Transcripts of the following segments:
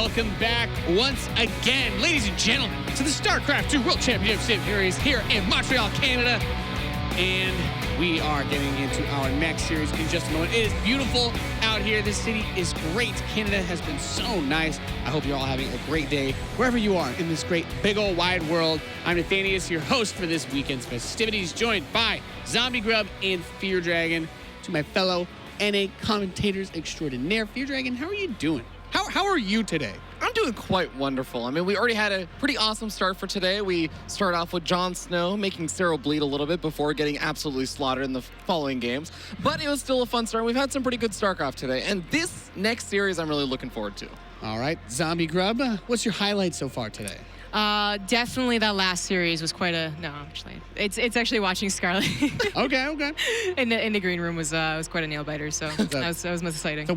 welcome back once again, ladies and gentlemen, to the StarCraft 2 World Championship Series here in Montreal, Canada. And we are getting into our next series in just a moment. It is beautiful out here. This city is great. Canada has been so nice. I hope you're all having a great day wherever you are in this great, big old wide world. I'm Nathanius, your host for this weekend's festivities, joined by Zombie Grub and Fear Dragon, to my fellow NA commentators extraordinaire. Fear Dragon, how are you doing? How are you today? I'm doing quite wonderful. I mean, we already had a pretty awesome start for today. We start off with Jon Snow making Cyril bleed a little bit before getting absolutely slaughtered in the following games. But it was still a fun start. We've had some pretty good StarCraft today. And this next series I'm really looking forward to. All right, Zombie Grub, what's your highlight so far today? Definitely that last series was quite a, no, actually. It's actually watching Scarlet. Okay. In the green room was quite a nail biter, so that was most exciting. It's a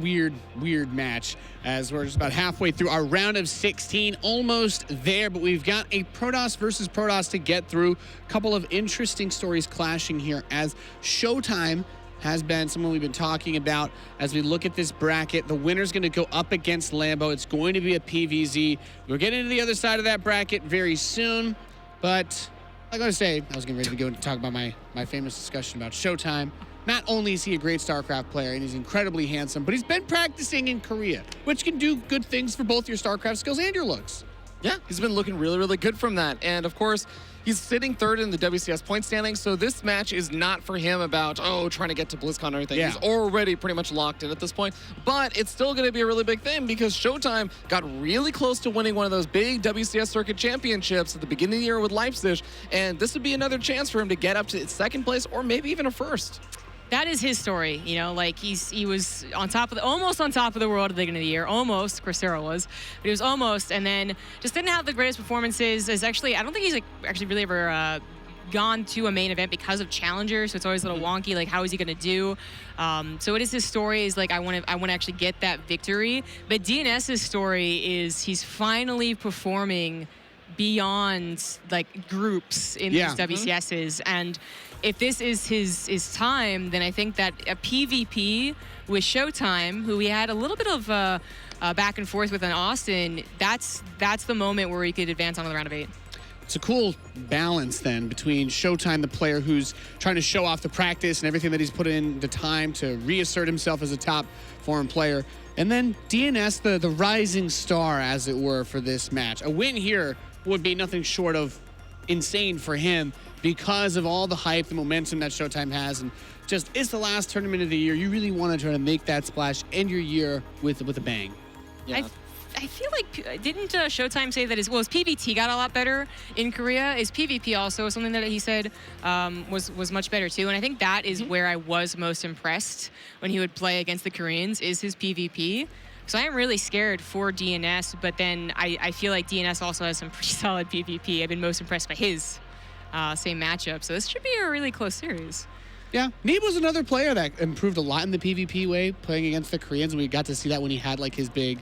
weird match as we're just about halfway through our round of 16, almost there, but we've got a Protoss versus Protoss to get through. A couple of interesting stories clashing here as ShoWTimE has been someone we've been talking about as we look at this bracket. The winner's going to go up against Lambo. It's going to be a PVZ. We're getting to the other side of that bracket very soon, but like I was saying, I was getting ready to go and talk about my famous discussion about ShoWTimE. Not only is he a great StarCraft player and he's incredibly handsome, but he's been practicing in Korea, which can do good things for both your StarCraft skills and your looks. Yeah, he's been looking really, really good from that. And of course, he's sitting third in the WCS point standing, so this match is not for him about, trying to get to BlizzCon or anything. Yeah. He's already pretty much locked in at this point. But it's still going to be a really big thing because ShoWTimE got really close to winning one of those big WCS circuit championships at the beginning of the year with Leipzig. And this would be another chance for him to get up to second place or maybe even a first. That is his story, you know, like he was on top of almost on top of the world at the beginning of the year, almost. Crucero was, but he was almost, and then just didn't have the greatest performances. Is actually, I don't think he's actually really ever gone to a main event because of Challenger, so it's always a little wonky. Like, how is he going to do? So it is his story. Is like I want to actually get that victory. But DNS's story is he's finally performing beyond like groups in these WCSs, and if this is his time, then I think that a PvP with ShoWTimE, who we had a little bit of back and forth with in Austin, that's the moment where he could advance on to the round of 8. It's a cool balance then between ShoWTimE, the player who's trying to show off the practice and everything that he's put in the time to reassert himself as a top foreign player, and then DNS, the rising star, as it were, for this match. A win here would be nothing short of insane for him because of all the hype, the momentum that ShoWTimE has, and just it's the last tournament of the year. You really want to try to make that splash, end your year with a bang. Yeah. I feel like, didn't ShoWTimE say that his PvT got a lot better in Korea? Is PvP also something that he said was much better too? And I think that is where I was most impressed when he would play against the Koreans, is his PvP. So I am really scared for DNS, but then I feel like DNS also has some pretty solid PvP. I've been most impressed by his same matchup. So this should be a really close series. Yeah, Neeb was another player that improved a lot in the PvP way, playing against the Koreans, and we got to see that when he had like his big,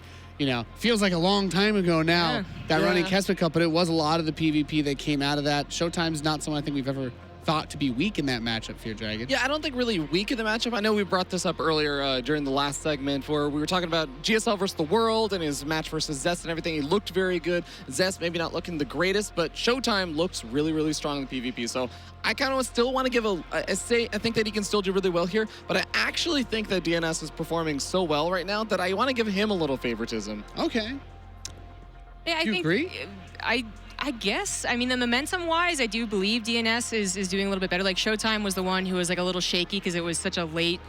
feels like a long time ago now, that running Keswick Cup, but it was a lot of the PvP that came out of that. ShoWTimE's not someone I think we've ever thought to be weak in that matchup, Fear Dragon. Yeah, I don't think really weak in the matchup. I know we brought this up earlier during the last segment where we were talking about GSL versus the world and his match versus Zest and everything. He looked very good. Zest maybe not looking the greatest, but ShoWTimE looks really, really strong in the PvP. So I kind of still want to give I think that he can still do really well here, but I actually think that DNS is performing so well right now that I want to give him a little favoritism. Okay. Yeah, I think agree? I guess. I mean, the momentum-wise, I do believe DNS is doing a little bit better. Like, ShoWTimE was the one who was like a little shaky because it was such a late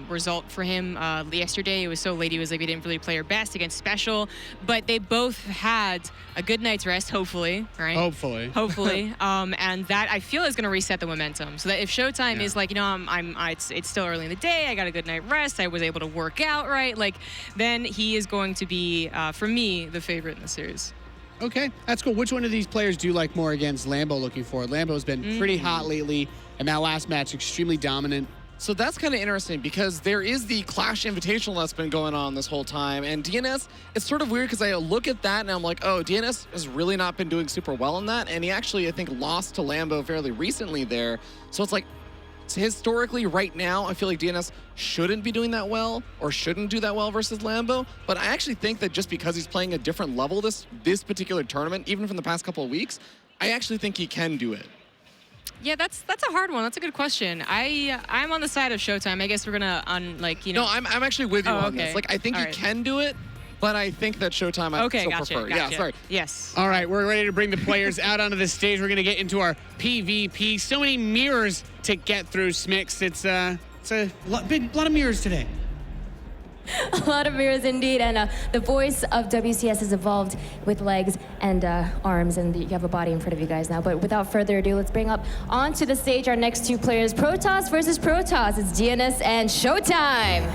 result for him yesterday. It was so late, he was like, he didn't really play her best against Special. But they both had a good night's rest, hopefully, right? Hopefully. And that, I feel, is going to reset the momentum. So that if ShoWTimE is like, it's still early in the day, I got a good night rest, I was able to work out, right? Like, then he is going to be, for me, the favorite in the series. Okay, that's cool. Which one of these players do you like more against Lambo looking forward? Lambo's been pretty hot lately, and that last match, extremely dominant. So that's kind of interesting because there is the Clash Invitational that's been going on this whole time. And DNS, it's sort of weird because I look at that and I'm like, oh, DNS has really not been doing super well in that. And he actually, I think, lost to Lambo fairly recently there. So it's like, historically, right now, I feel like DnS shouldn't be doing that well or shouldn't do that well versus Lambo. But I actually think that just because he's playing a different level this particular tournament, even from the past couple of weeks, I actually think he can do it. Yeah, that's a hard one. That's a good question. I'm on the side of ShoWTimE. I guess we're gonna No, I'm actually with you on this. Like, I think All he right. can do it, but I think that ShoWTimE I still prefer. Gotcha. Yeah, sorry. Yes. All right, we're ready to bring the players out onto the stage. We're going to get into our PvP. So many mirrors to get through, Smix. It's a lot of mirrors today. A lot of mirrors indeed, and the voice of WCS has evolved with legs and arms, and you have a body in front of you guys now. But without further ado, let's bring up onto the stage our next two players, Protoss versus Protoss. It's DnS and ShoWTimE.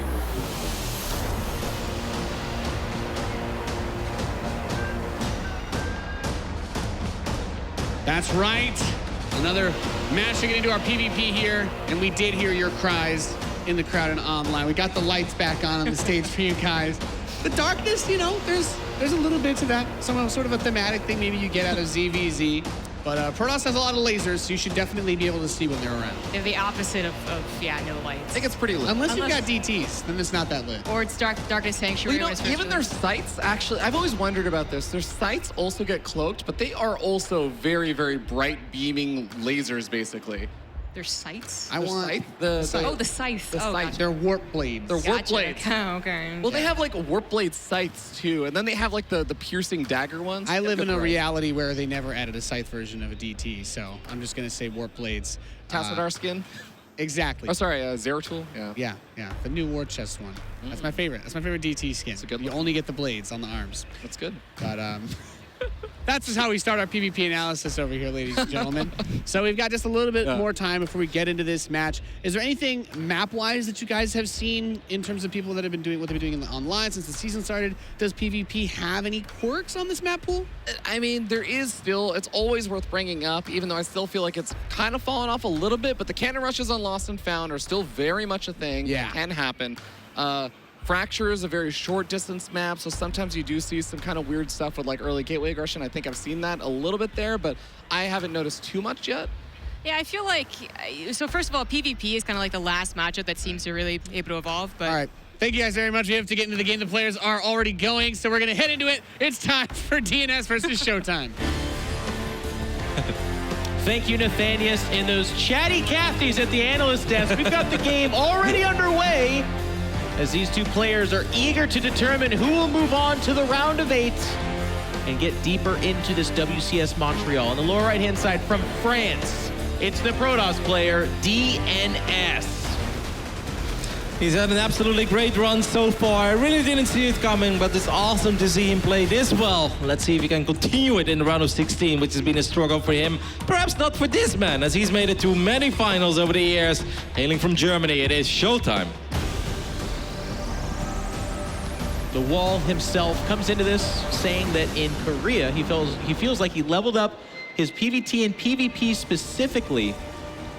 That's right. Another match to get into our PvP here, and we did hear your cries in the crowd and online. We got the lights back on the stage for you guys. The darkness, you know, there's a little bit to that. Some sort of a thematic thing maybe you get out of ZVZ. But Protoss has a lot of lasers, so you should definitely be able to see when they're around. They're the opposite of no lights. I think it's pretty lit. Unless you've got DTs, then it's not that lit. Or it's Darkness Sanctuary. Well, you know, even their sights, actually, I've always wondered about this. Their sights also get cloaked, but they are also very, very bright beaming lasers, basically. Their sights? I want scythe? Oh, the scythe. The scythe. Gotcha. They're warp blades. They're warp blades. Oh, okay. Well, they have like warp blade sights too, and then they have like the piercing dagger ones. I live in a Right. reality where they never added a scythe version of a DT, so I'm just gonna say warp blades. Tassadar skin. Exactly. Oh, sorry, Zeratul. Yeah. Yeah, the new war chest one. That's my favorite. That's my favorite DT skin. It's a good You look. only get the blades on the arms. That's good. But that's just how we start our PvP analysis over here, ladies and gentlemen. So we've got just a little bit more time before we get into this match. Is there anything map-wise that you guys have seen in terms of people that have been doing what they've been doing in the online since the season started? Does PvP have any quirks on this map pool? I mean, there is still, it's always worth bringing up, even though I still feel like it's kind of fallen off a little bit, but the cannon rushes on Lost and Found are still very much a thing. Yeah. That can happen. Fracture is a very short distance map, so sometimes you do see some kind of weird stuff with like early gateway aggression. I think I've seen that a little bit there, but I haven't noticed too much yet. Yeah, I feel like, so first of all, PvP is kind of like the last matchup that seems to really be able to evolve. But All right. Thank you guys very much. We have to get into the game. The players are already going, so we're going to head into it. It's time for DnS versus ShoWTimE. Thank you, Nathanius, and those chatty Cathies at the analyst desk. We've got the game already underway as these two players are eager to determine who will move on to the round of 8 and get deeper into this WCS Montreal. On the lower right-hand side from France, it's the Protoss player, DnS. He's had an absolutely great run so far. I really didn't see it coming, but it's awesome to see him play this well. Let's see if he can continue it in the round of 16, which has been a struggle for him. Perhaps not for this man, as he's made it to many finals over the years. Hailing from Germany, it is ShoWTimE. The Wall himself comes into this saying that in Korea, he feels like he leveled up his PvT and PvP specifically.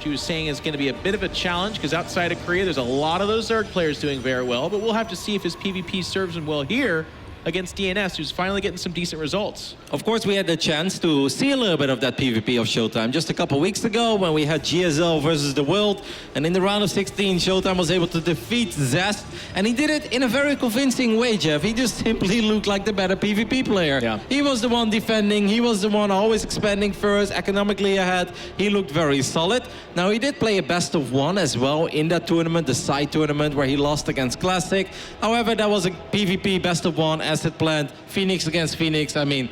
He was saying is going to be a bit of a challenge because outside of Korea, there's a lot of those Zerg players doing very well, but we'll have to see if his PvP serves him well here against DnS, who's finally getting some decent results. Of course, we had the chance to see a little bit of that PvP of ShoWTimE just a couple weeks ago when we had GSL versus the World. And in the round of 16, ShoWTimE was able to defeat Zest. And he did it in a very convincing way, Jeff. He just simply looked like the better PvP player. Yeah. He was the one defending. He was the one always expanding first, economically ahead. He looked very solid. Now, he did play a best of 1 as well in that tournament, the side tournament where he lost against Classic. However, that was a PvP best of 1 as it planned. Phoenix against Phoenix. I mean,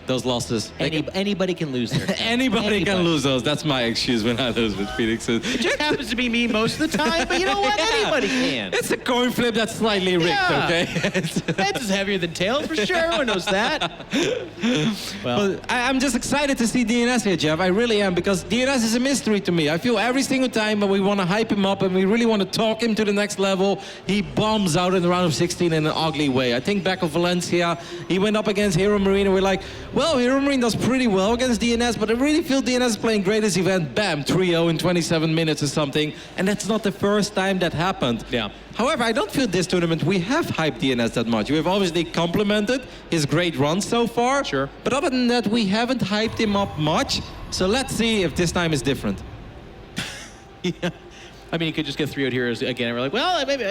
those losses. Anybody can lose there. Anybody can lose those. That's my excuse when I lose with Phoenix. It just happens to be me most of the time, but you know what? Yeah. Anybody can. It's a coin flip that's slightly rigged, Yeah. okay? Heads is heavier than tails for sure. Everyone knows that. Well, But I'm just excited to see DnS here, Jeff. I really am, because DnS is a mystery to me. I feel every single time when we want to hype him up and we really want to talk him to the next level, he bombs out in the round of 16 in an ugly way. I think back of Valencia, he went up against Hero Marine and we're like, well, Hero Marine does pretty well against DnS, but I really feel DnS is playing great this event. Bam, 3-0 in 27 minutes or something. And that's not the first time that happened. Yeah. However, I don't feel this tournament we have hyped DnS that much. We have obviously complimented his great run so far. Sure. But other than that, we haven't hyped him up much. So let's see if this time is different. yeah. I mean, you could just get 3-0 here again. And we're like, well, maybe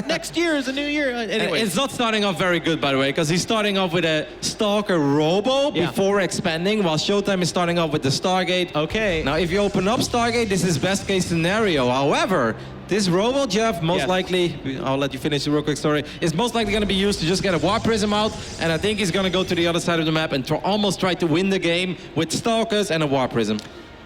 next year is a new year. Anyway, it's not starting off very good, by the way, because he's starting off with a Stalker Robo before expanding, while ShoWTimE is starting off with the Stargate. Okay. Now, if you open up Stargate, this is best case scenario. However, this Robo, Jeff, most likely, I'll let you finish the real quick story, is most likely going to be used to just get a Warp Prism out, and I think he's going to go to the other side of the map and almost try to win the game with Stalkers and a Warp Prism.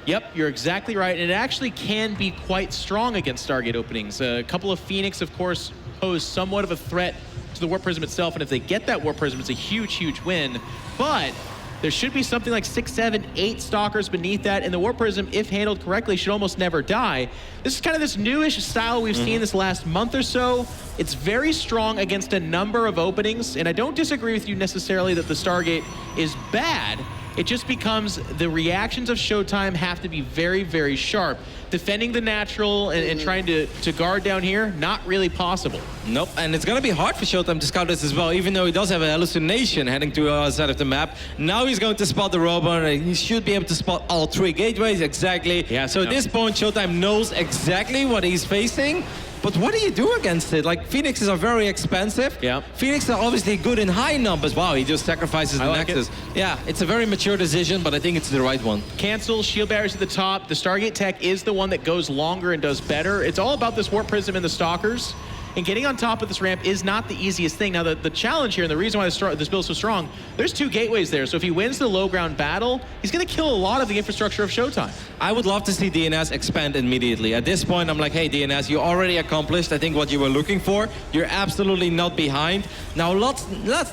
Yep, you're exactly right. And it actually can be quite strong against Stargate openings. A couple of Phoenix, of course, pose somewhat of a threat to the Warp Prism itself. And if they get that Warp Prism, it's a huge, huge win. But there should be something like 6, 7, 8 Stalkers beneath that. And the Warp Prism, if handled correctly, should almost never die. This is kind of this newish style we've seen this last month or so. It's very strong against a number of openings. And I don't disagree with you necessarily that the Stargate is bad. It just becomes the reactions of ShoWTimE have to be very, very sharp. Defending the natural and trying to guard down here, not really possible. Nope, and it's going to be hard for ShoWTimE to scout this as well, even though he does have a hallucination heading to the other side of the map. Now he's going to spot the Robo, and he should be able to spot all 3 gateways, exactly. So at this point, ShoWTimE knows exactly what he's facing. But what do you do against it? Like, Phoenixes are very expensive. Yeah. Phoenixes are obviously good in high numbers. Wow, he just sacrifices the Nexus. Yeah, it's a very mature decision, but I think it's the right one. Cancel, shield barriers at the top. The Stargate tech is the one that goes longer and does better. It's all about this Warp Prism and the Stalkers. And getting on top of this ramp is not the easiest thing. Now, the challenge here, and the reason why this build is so strong, there's 2 gateways there. So if he wins the low ground battle, he's going to kill a lot of the infrastructure of ShoWTimE. I would love to see DnS expand immediately. At this point, I'm like, hey, DnS, you already accomplished, I think, what you were looking for. You're absolutely not behind. Now, let's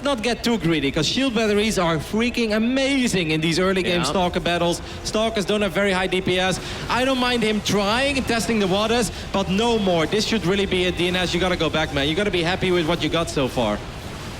not get too greedy, because shield batteries are freaking amazing in these early game Stalker battles. Stalkers don't have very high DPS. I don't mind him trying and testing the waters, but no more. This should really be a DnS. You got to go back, man. You got to be happy with what you got so far.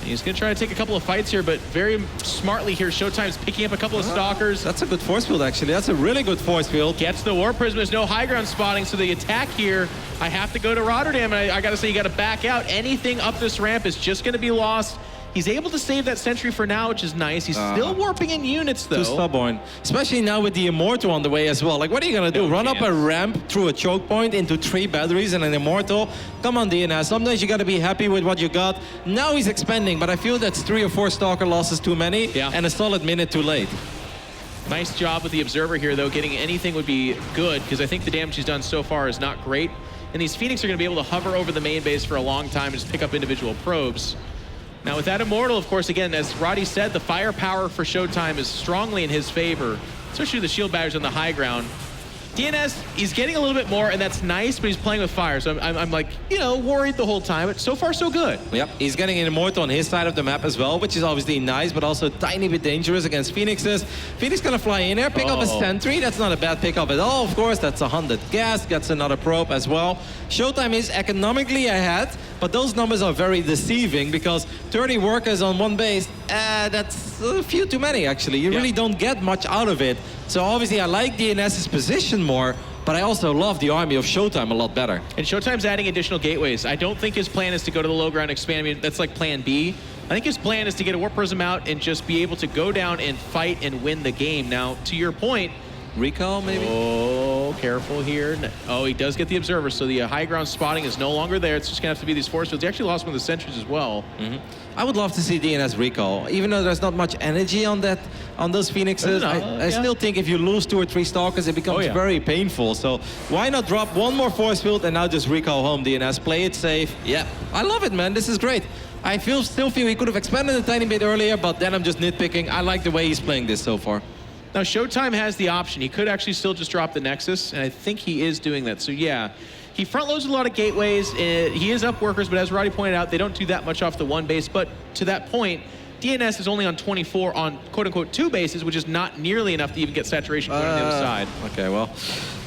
He's going to try to take a couple of fights here, but very smartly here, ShoWTimE's picking up a couple of Stalkers. That's a good force field, actually. That's a really good force field. Gets the Warp Prism. There's no high ground spotting, so the attack here, I have to go to Rotterdam, and I got to say, you got to back out. Anything up this ramp is just going to be lost. He's able to save that sentry for now, which is nice. He's still warping in units, though. Too stubborn. Especially now with the Immortal on the way as well. Like, what are you going to do? Run up a ramp through a choke point into 3 batteries and an Immortal? Come on, DnS. Sometimes you got to be happy with what you got. Now he's expanding, but I feel that's 3 or 4 Stalker losses too many and a solid minute too late. Nice job with the Observer here, though. Getting anything would be good, because I think the damage he's done so far is not great. And these Phoenix are going to be able to hover over the main base for a long time and just pick up individual probes. Now, with that Immortal, of course, again, as Roddy said, the firepower for ShoWTimE is strongly in his favor, especially the shield barriers on the high ground. DnS, he's getting a little bit more, and that's nice, but he's playing with fire. So I'm like, worried the whole time, but so far so good. Yep, he's getting an Immortal on his side of the map as well, which is obviously nice, but also a tiny bit dangerous against Phoenixes. Phoenix gonna fly in there, pick up a sentry. That's not a bad pickup at all. Of course, that's 100 gas, gets another probe as well. ShoWTimE is economically ahead, but those numbers are very deceiving because 30 workers on one base, that's a few too many, actually. You really don't get much out of it. So obviously, I like DnS's position more, but I also love the army of ShoWTimE a lot better. And ShoWTimE's adding additional gateways. I don't think his plan is to go to the low ground expand. I mean, that's like plan B. I think his plan is to get a Warp Prism out and just be able to go down and fight and win the game. Now, to your point, recall, maybe? Oh, careful here. Oh, he does get the Observer, so the high ground spotting is no longer there. It's just going to have to be these force fields. He actually lost one of the sentries as well. I would love to see DnS recall, even though there's not much energy on those Phoenixes. I still think if you lose 2 or 3 Stalkers, it becomes very painful. So why not drop one more force field and now just recall home DnS, play it safe. Yeah, I love it, man. This is great. I still feel he could have expanded a tiny bit earlier, but then I'm just nitpicking. I like the way he's playing this so far. Now, ShoWTimE has the option. He could actually still just drop the Nexus, and I think he is doing that. So, yeah, he front-loads a lot of gateways. He is up workers, but as Roddy pointed out, they don't do that much off the one base. But to that point, DnS is only on 24 on quote-unquote 2 bases, which is not nearly enough to even get saturation going on the other side. Okay, well,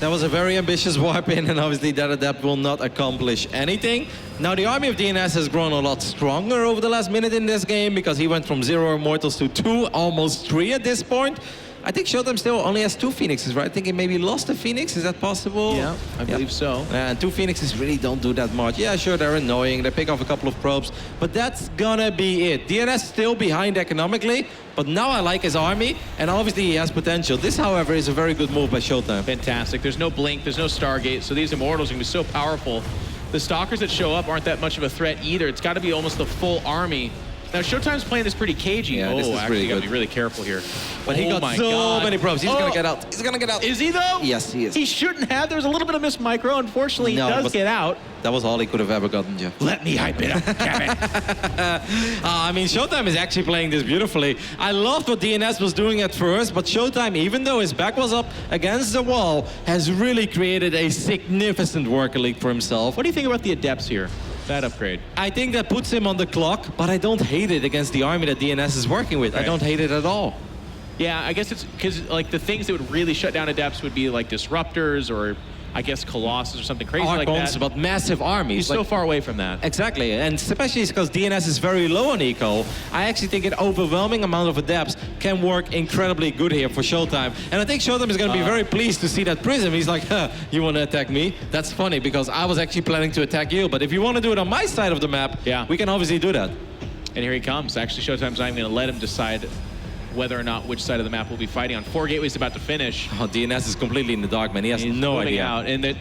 that was a very ambitious warp in, and obviously that adapt will not accomplish anything. Now, the army of DnS has grown a lot stronger over the last minute in this game because he went from 0 Immortals to 2, almost 3 at this point. I think ShoWTimE still only has 2 Phoenixes, right? I think he maybe lost a Phoenix. Is that possible? Yeah, I believe so. And 2 Phoenixes really don't do that much. Yeah, sure, they're annoying. They pick off a couple of probes, but that's gonna be it. DnS still behind economically, but now I like his army, and obviously he has potential. This, however, is a very good move by ShoWTimE. Fantastic. There's no Blink, there's no Stargate, so these Immortals are going to be so powerful. The Stalkers that show up aren't that much of a threat either. It's got to be almost the full army. Now, ShoWTimE's playing this pretty cagey. Yeah, this is actually, really you got to good. be really careful here. But he got so many probes. He's gonna get out. He's gonna get out. Is he, though? Yes, he is. He shouldn't have. There was a little bit of missed micro. Unfortunately, No, he it does was- get out. That was all he could have ever gotten, Jeff. Let me hype it up, damn it. I mean, ShoWTimE is actually playing this beautifully. I loved what DnS was doing at first, but ShoWTimE, even though his back was up against the wall, has really created a significant work elite for himself. What do you think about the Adepts here? That upgrade. I think that puts him on the clock, but I don't hate it against the army that DnS is working with. Right. I don't hate it at all. Yeah, I guess it's because like the things that would really shut down Adepts would be like Disruptors or I guess Colossus or something crazy like Archons, that. but massive armies. He's so far away from that. Exactly, and especially because DnS is very low on eco, I actually think an overwhelming amount of adepts can work incredibly good here for ShoWTimE. And I think ShoWTimE is going to be very pleased to see that Prism. He's like, huh, you want to attack me? That's funny, because I was actually planning to attack you. But if you want to do it on my side of the map, Yeah. we can obviously do that. And here he comes. Actually, ShoWTimE's not even going to let him decide whether or not which side of the map we'll be fighting on. 4 gateways about to finish. Oh, DnS is completely in the dark, man. He has He's no moving idea. out, and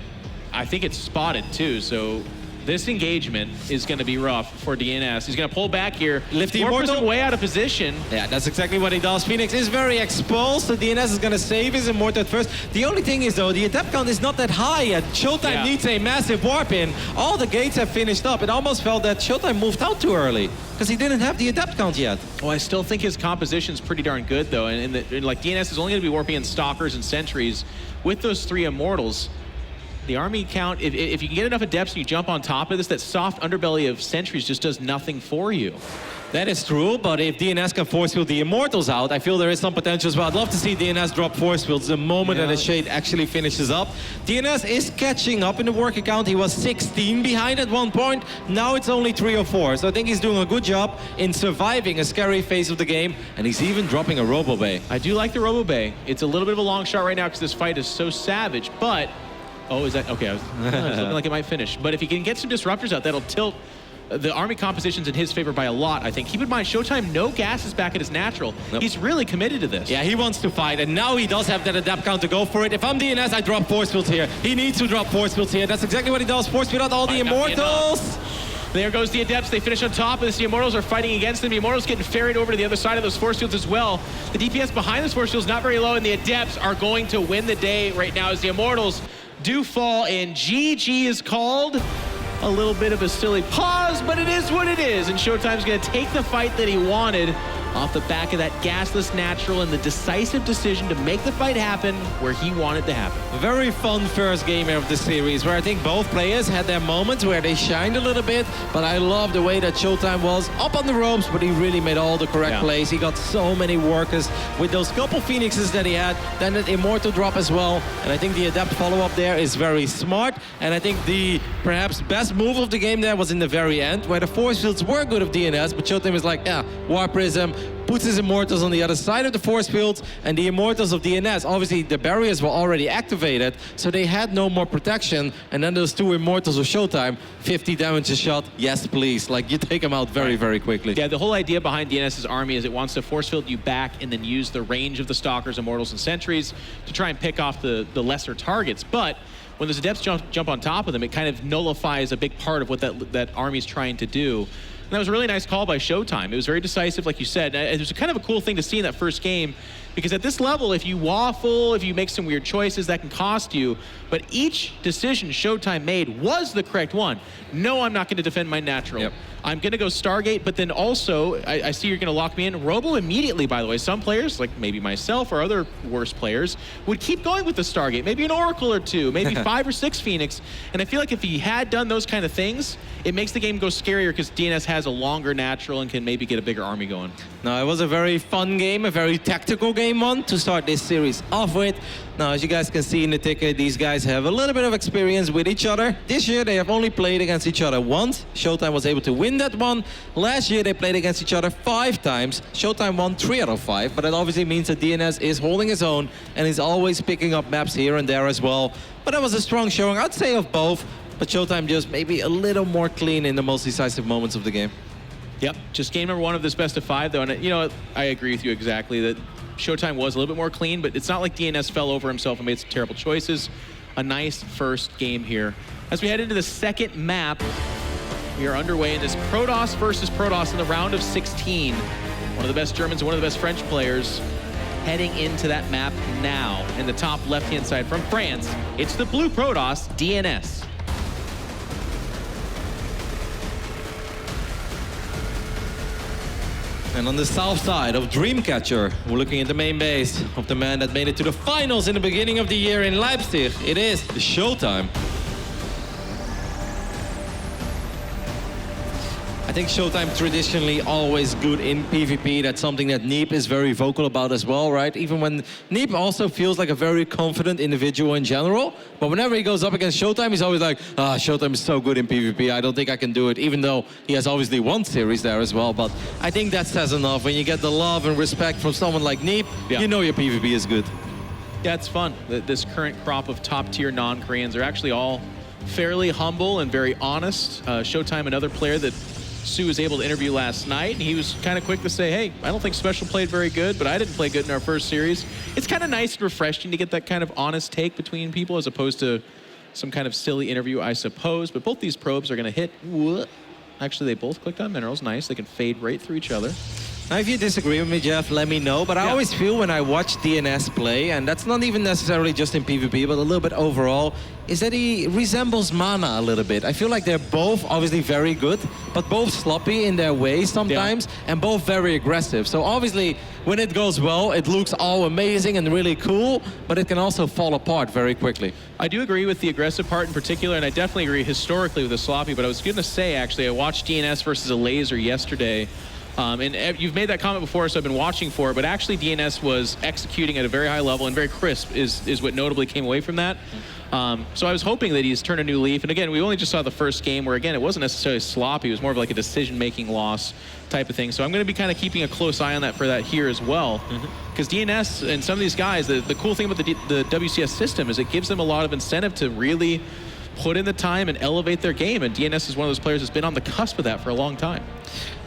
I think it's spotted too. So this engagement is going to be rough for DnS. He's going to pull back here. Lift the Warp Immortal. Prism way out of position. Yeah, that's exactly what he does. Phoenix is very exposed, so DnS is going to save his Immortal at first. The only thing is, though, the adept count is not that high yet. ShoWTimE Yeah. needs a massive warp in. All the gates have finished up. It almost felt that ShoWTimE moved out too early, because he didn't have the adept count yet. Well, I still think his composition's pretty darn good, though. And like DnS is only going to be warping in Stalkers and Sentries. With those 3 Immortals, the army count, if you can get enough Adepts and you jump on top of this, that soft underbelly of Sentries just does nothing for you. That is true, but if DnS can force field the Immortals out, I feel there is some potential as well. I'd love to see DnS drop force fields the moment that the Shade actually finishes up. DnS is catching up in the work account. He was 16 behind at one point. Now it's only 3 or 4. So I think he's doing a good job in surviving a scary phase of the game, and he's even dropping a Robo Bay. I do like the Robo Bay. It's a little bit of a long shot right now because this fight is so savage, but... Oh, is that... Okay, I was looking like it might finish. But if he can get some Disruptors out, that'll tilt the army composition's in his favor by a lot, I think. Keep in mind, ShoWTimE, no gas is back at his natural. Nope. He's really committed to this. Yeah, he wants to fight, and now he does have that adept count to go for it. If I'm DnS, I drop force fields here. He needs to drop force fields here. That's exactly what he does. Force field out all the Might not be Immortals. There goes the Adepts. They finish on top of this. The Immortals are fighting against them. The Immortals getting ferried over to the other side of those force fields as well. The DPS behind those force fields not very low, and the Adepts are going to win the day right now as the Immortals do fall, and GG is called. A little bit of a silly pause, but it is what it is, and ShoWTimE's going to take the fight that he wanted off the back of that gasless natural and the decisive decision to make the fight happen where he wanted to happen. Very fun first game of the series, where I think both players had their moments where they shined a little bit, but I love the way that ShoWTimE was up on the ropes, but he really made all the correct plays. He got so many workers with those couple Phoenixes that he had, then that Immortal drop as well, and I think the Adept follow-up there is very smart, and I think the perhaps best move of the game there was in the very end, where the force fields were good of DnS, but ShoWTimE was like, yeah, Warp Prism, puts his Immortals on the other side of the force fields, and the Immortals of DnS, obviously the barriers were already activated, so they had no more protection, and then those 2 Immortals of ShoWTimE, 50 damage a shot, yes please, like you take them out very, very quickly. Yeah, the whole idea behind DnS's army is it wants to force field you back and then use the range of the Stalkers, Immortals, and Sentries to try and pick off the lesser targets, but when those Adepts jump on top of them, it kind of nullifies a big part of what that army's trying to do. And that was a really nice call by ShoWTimE. It was very decisive, like you said. It was kind of a cool thing to see in that first game, because at this level, if you waffle, if you make some weird choices, that can cost you. But each decision ShoWTimE made was the correct one. No, I'm not going to defend my natural. Yep. I'm going to go Stargate, but then also, I see you're going to lock me in. Robo immediately, by the way. Some players, like maybe myself or other worse players, would keep going with the Stargate. Maybe an Oracle or 2, maybe 5 or 6 Phoenix. And I feel like if he had done those kind of things, it makes the game go scarier because DnS has a longer natural and can maybe get a bigger army going. No, it was a very fun game, a very tactical game. game 1 to start this series off with. Now, as you guys can see in the ticket, these guys have a little bit of experience with each other. This year, they have only played against each other once. ShoWTimE was able to win that one. Last year, they played against each other 5 times. ShoWTimE won 3 out of 5, but that obviously means that DnS is holding his own and is always picking up maps here and there as well. But that was a strong showing, I'd say, of both. But ShoWTimE just maybe a little more clean in the most decisive moments of the game. Yep, just game number 1 of this best of 5, though. And, you know, I agree with you exactly that ShoWTimE was a little bit more clean, but it's not like DnS fell over himself and made some terrible choices. A nice first game here. As we head into the second map, we are underway in this Protoss versus Protoss in the round of 16. One of the best Germans and one of the best French players heading into that map now. In the top left-hand side from France, it's the blue Protoss, DnS. And on the south side of Dreamcatcher, we're looking at the main base of the man that made it to the finals in the beginning of the year in Leipzig. It is the ShoWTimE. I think ShoWTimE traditionally always good in PvP. That's something that Neep is very vocal about as well, right? Even when Neep also feels like a very confident individual in general, but whenever he goes up against ShoWTimE, he's always like, ShoWTimE is so good in PvP, I don't think I can do it, even though he has obviously won series there as well. But I think that says enough. When you get the love and respect from someone like Neep, you know your PvP is good. Yeah, it's fun. This current crop of top-tier non-Koreans are actually all fairly humble and very honest. ShoWTimE, another player that Sue was able to interview last night, and he was kind of quick to say, hey, I don't think Special played very good, but I didn't play good in our first series. It's kind of nice and refreshing to get that kind of honest take between people as opposed to some kind of silly interview, I suppose. But both these probes are going to hit. Actually, they both clicked on minerals. Nice. They can fade right through each other. Now, if you disagree with me, Jeff, let me know. But I always feel when I watch DnS play, and that's not even necessarily just in PvP, but a little bit overall, is that he resembles Mana a little bit. I feel like they're both obviously very good, but both sloppy in their ways sometimes, and both very aggressive. So obviously, when it goes well, it looks all amazing and really cool, but it can also fall apart very quickly. I do agree with the aggressive part in particular, and I definitely agree historically with the sloppy, but I was going to say, actually, I watched DnS versus a Laser yesterday. And you've made that comment before, so I've been watching for it, but actually DnS was executing at a very high level and very crisp is what notably came away from that. So I was hoping that he's turned a new leaf. And again, we only just saw the first game where, again, it wasn't necessarily sloppy. It was more of like a decision-making loss type of thing. So I'm going to be kind of keeping a close eye on that for that here as well. Because DnS and some of these guys, the cool thing about the WCS system is it gives them a lot of incentive to really put in the time and elevate their game. And DnS is one of those players that's been on the cusp of that for a long time.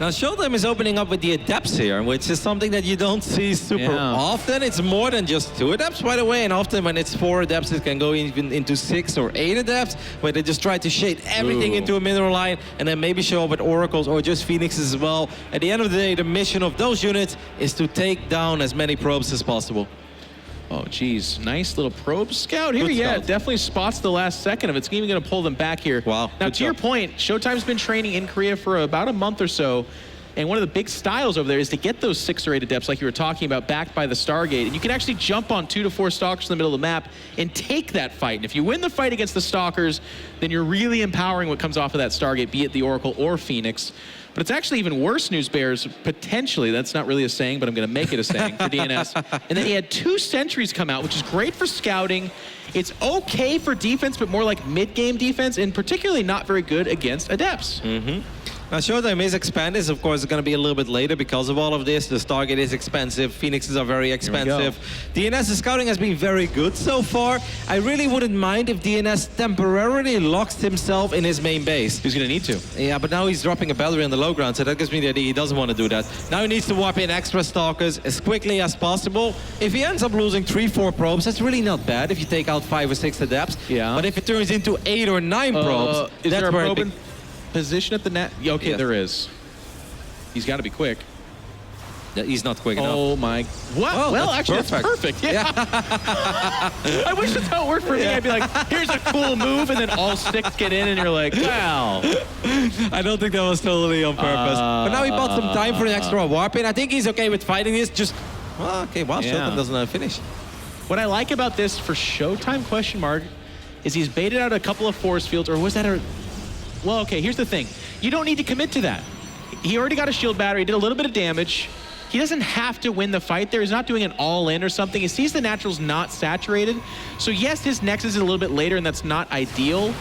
Now, ShoWTimE is opening up with the Adepts here, which is something that you don't see super often. It's more than just 2 Adepts, by the way, and often when it's 4 Adepts, it can go even into 6 or 8 Adepts, where they just try to shade everything into a mineral line and then maybe show up with Oracles or just Phoenixes as well. At the end of the day, the mission of those units is to take down as many probes as possible. Oh, geez. Nice little probe scout here. Yeah, definitely spots the last second of it. It's even going to pull them back here. Wow. Now, to your point, ShoWTimE's been training in Korea for about a month or so. And one of the big styles over there is to get those 6 or 8 Adepts, like you were talking about, backed by the Stargate. And you can actually jump on 2 to 4 Stalkers in the middle of the map and take that fight. And if you win the fight against the Stalkers, then you're really empowering what comes off of that Stargate, be it the Oracle or Phoenix. But it's actually even worse news, Bears, potentially. That's not really a saying, but I'm going to make it a saying for DnS. And then he had 2 sentries come out, which is great for scouting. It's okay for defense, but more like mid-game defense, and particularly not very good against Adepts. Now, ShoWTimE is expanded. Of course, it's going to be a little bit later because of all of this. The Stargate is expensive. Phoenixes are very expensive. DnS's scouting has been very good so far. I really wouldn't mind if DnS temporarily locks himself in his main base. He's going to need to. Yeah, but now he's dropping a battery on the low ground, so that gives me the idea he doesn't want to do that. Now he needs to warp in extra Stalkers as quickly as possible. If he ends up losing 3-4 probes, that's really not bad if you take out 5 or 6 Adepts. Yeah. But if it turns into 8 or 9 probes, is that's there a where probe in position at the net? Yeah, okay, Yes. there is. He's got to be quick. He's not quick enough. Oh my! What? Oh, well, that's actually, perfect. that's perfect. Yeah. I wish that's how it worked for me. I'd be like, "Here's a cool move," and then all 6 get in, and you're like, "Wow." I don't think that was totally on purpose. But now he bought some time for an extra warp in. I think he's okay with fighting this. Just okay. Wow, ShoWTimE doesn't finish. What I like about this for ShoWTimE question mark is he's baited out a couple of force fields, or was that a? Well, okay. Here's the thing: you don't need to commit to that. He already got a shield battery. Did a little bit of damage. he doesn't have to win the fight there. He's not doing an all-in or something. He sees the naturals not saturated. So yes, his Nexus is a little bit later, and that's not ideal.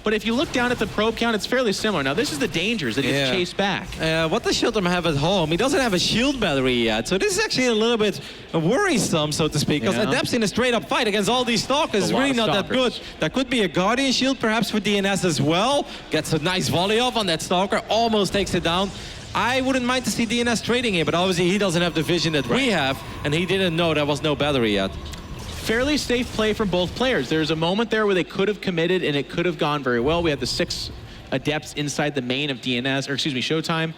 But if you look down at the probe count, it's fairly similar. Now, this is the dangers that he gets chased back. What does ShoWTimE have at home? He doesn't have a shield battery yet. So this is actually a little bit worrisome, so to speak, because Adept's in a straight-up fight against all these Stalkers is really not that good. That could be a Guardian shield, perhaps, for DnS as well. Gets a nice volley off on that Stalker, almost takes it down. I wouldn't mind to see DnS trading here, but obviously he doesn't have the vision that we have, and he didn't know there was no battery yet. Fairly safe play from both players. There's a moment there where they could have committed and it could have gone very well. We had the 6 Adepts inside the main of DnS, or excuse me, ShoWTimE. And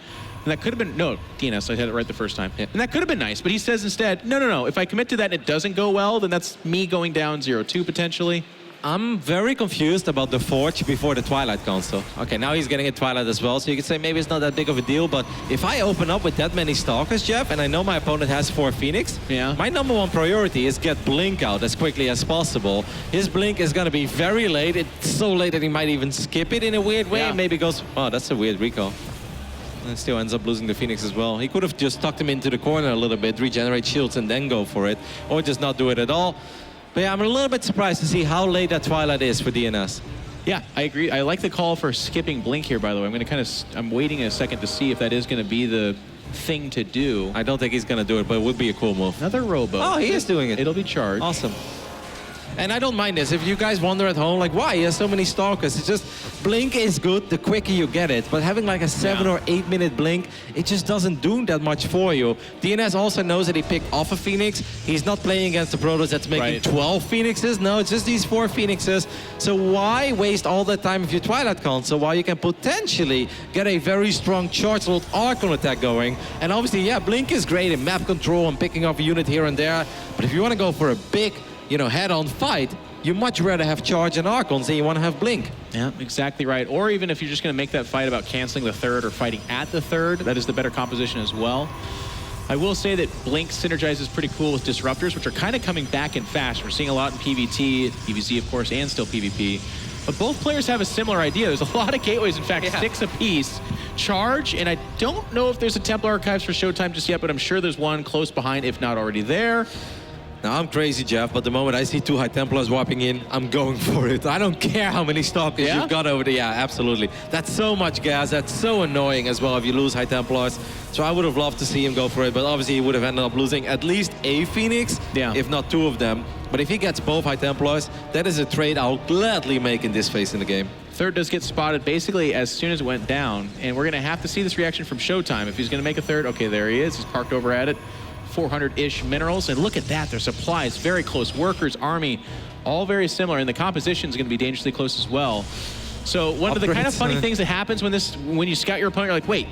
that could have been, no, DnS, I had it right the first time. Yeah. And that could have been nice, but he says instead, no, if I commit to that and it doesn't go well, then that's me going down 0-2 potentially. I'm very confused about the Forge before the Twilight console. Okay, now he's getting a Twilight as well, so you could say maybe it's not that big of a deal, but if I open up with that many Stalkers, Jeff, and I know my opponent has 4 Phoenix, my number 1 priority is get Blink out as quickly as possible. His Blink is going to be very late. It's so late that he might even skip it in a weird way. Maybe goes, oh, that's a weird recall. And still ends up losing the Phoenix as well. He could have just tucked him into the corner a little bit, regenerate shields, and then go for it, or just not do it at all. But yeah, I'm a little bit surprised to see how late that Twilight is for DnS. Yeah, I agree. I like the call for skipping Blink here, by the way. I'm waiting a second to see if that is going to be the thing to do. I don't think he's going to do it, but it would be a cool move. Another Robo. Oh, he is doing it. It'll be charged. Awesome. And I don't mind this. If you guys wonder at home, like, why he has so many Stalkers? It's just, Blink is good the quicker you get it. But having like a 7 or 8 minute Blink, it just doesn't do that much for you. DnS also knows that he picked off a Phoenix. He's not playing against the Protoss that's making 12 Phoenixes. No, it's just these 4 Phoenixes. So why waste all that time with your Twilight console while you can potentially get a very strong charge load Archon attack going? And obviously, yeah, Blink is great in map control and picking off a unit here and there. But if you want to go for a big, head-on fight, you much rather have charge and Archons than you want to have Blink. Yeah, exactly right. Or even if you're just going to make that fight about canceling the 3rd or fighting at the 3rd, that is the better composition as well. I will say that Blink synergizes pretty cool with Disruptors, which are kind of coming back in fast. We're seeing a lot in PvT, PvZ, of course, and still PvP. But both players have a similar idea. There's a lot of gateways, in fact, 6 apiece. Charge, and I don't know if there's a Templar Archives for ShoWTimE just yet, but I'm sure there's one close behind, if not already there. Now, I'm crazy, Jeff, but the moment I see 2 High Templars warping in, I'm going for it. I don't care how many Stalkers you've got over there. Yeah, absolutely. That's so much gas. That's so annoying as well if you lose High Templars. So I would have loved to see him go for it, but obviously he would have ended up losing at least a Phoenix, if not 2 of them. But if he gets both High Templars, that is a trade I'll gladly make in this phase in the game. 3rd does get spotted basically as soon as it went down, and we're going to have to see this reaction from ShoWTimE. If he's going to make a 3rd, okay, there he is. He's parked over at it. 400-ish minerals, and look at that, their supplies very close, workers, army, all very similar, and the composition is going to be dangerously close as well. So one of the kind of funny things that happens when you scout your opponent, you're like, wait,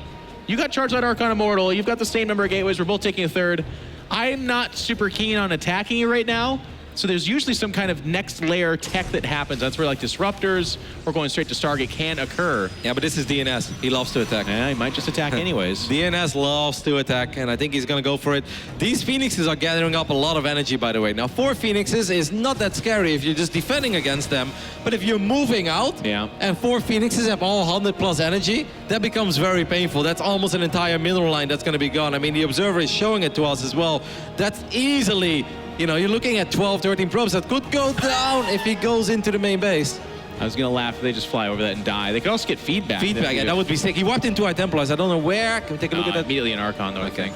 you got Charge Light Archon Immortal, you've got the same number of gateways, we're both taking a 3rd. I'm not super keen on attacking you right now. So there's usually some kind of next layer tech that happens. That's where like Disruptors or going straight to Stargate can occur. Yeah, but this is DnS. He loves to attack. Yeah, he might just attack anyways. DnS loves to attack, and I think he's going to go for it. These Phoenixes are gathering up a lot of energy, by the way. Now, 4 Phoenixes is not that scary if you're just defending against them. But if you're moving out and 4 Phoenixes have all 100+ energy, that becomes very painful. That's almost an entire mineral line that's going to be gone. I mean, the Observer is showing it to us as well. That's easily... you're looking at 12, 13 probes that could go down if he goes into the main base. I was going to laugh if they just fly over that and die. They could also get feedback. Feedback, yeah, that would be sick. He walked into High Templars. I don't know where. Can we take a look at that? Immediately an Archon, though, I think.